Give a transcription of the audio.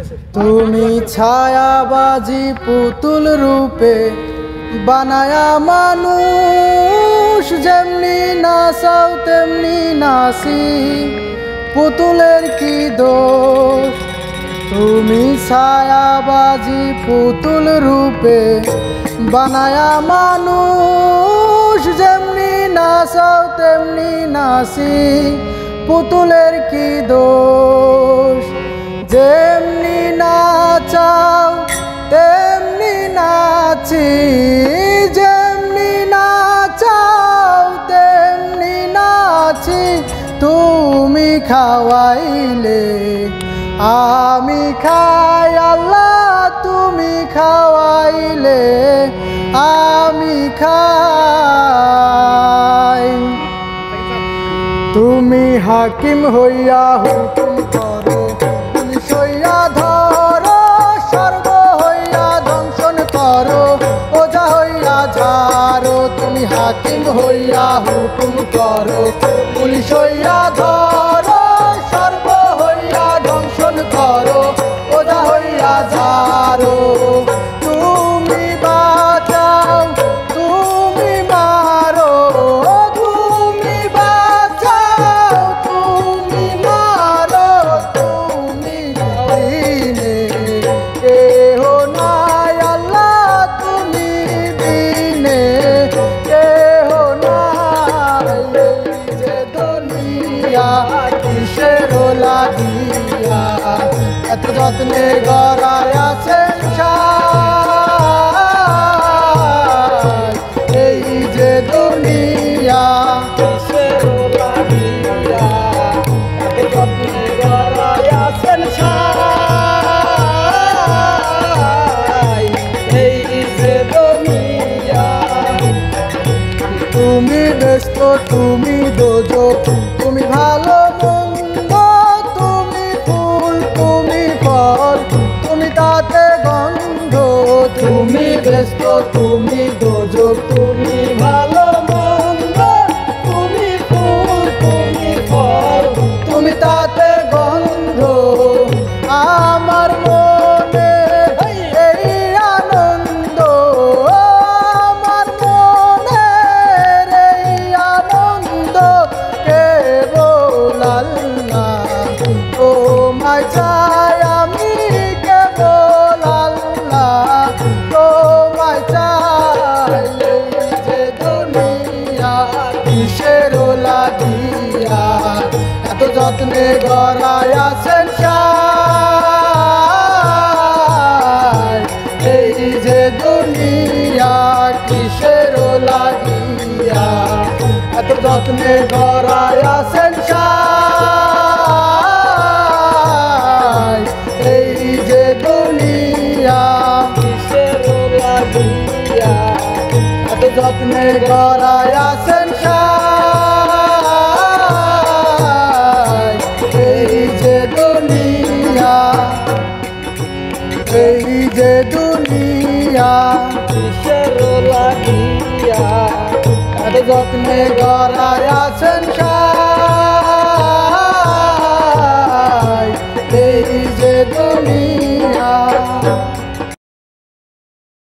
তুমি ছায়াবাজি পুতুল রূপে বানায়া মানুষ, যেমনি নাচাও তেমনি নাচি, পুতুলের কি দোষ। তুমি ছায়াবাজি পুতুল রূপে বানায়া মানুষ, যেমনি নাচাও তেমনি নাচি, পুতুলের কি দোষ। যেমনি নাচাও তেমনি নাচি, যেমনি নাচাও তেমনি নাচি, তুমি খাওয়াইলে আমি খাই, আল্লাহ তুমি খাওয়াইলে আমি খাই। তুমি হাকিম হইয়া হুকুম করো, পুলিশ হইয়া ধরো, সর্ব হইয়া দংশন করো, ওঝা হইয়া ঝাড়ো। তুমি হাকিম হইয়া হুকুম করো, পুলিশ হইয়া ধরো, সর্ব হইয়া দংশন করো, ওঝা হইয়া ঝাড়ো। তুমি বাঁচাও তুমি মারো, তুমি বাঁচাও তুমি মারো, তুমি বিনে কেহ নাই, আল্লাহ তুমি বিনে কেহ নাই। যে দুনিয়া কিসের লাগিয়া এত যত্নে গড়ায় আছেন সাই, এই যে দুনিয়া কিসের লাগিয়া এত যত্নে গড়ায় আছেন সাই, এই যে দুনিয়া। তুমি ব্যস্ত তুমি দোজক, তুমি ভালো মন্দ, তুমি ফুল তুমি ফল, তুমি তাতে গন্ধ। তুমি ব্যস্ত তুমি দোজক, তুমি ভালো মন্দ, তুমি ফুল তুমি ফল, তুমি তাতে গন্ধ। আমার মনে এই আনন্দ, আমার মনে এই আনন্দ, কেবল আল্লাহ তোমায় চাই আমি, কেবল আল্লাহ তোমায় চাই। যে দুনিয়া কিসের লাগিয়া এত যত্নে গড়ায় আছেন সাই, এই যে দুনিয়া কিসের লাগিয়া এত যত্নে গড়ায় আছেন সাই, এই যে দুনিয়া কিসের লাগিয়া এত যত্নে গড়ায় আছেন সাই, এই যে দুনিয়া, এই যে দুনিয়া কিসের লাগিয়া এত যত্নে গড়ায় আছেন সাই।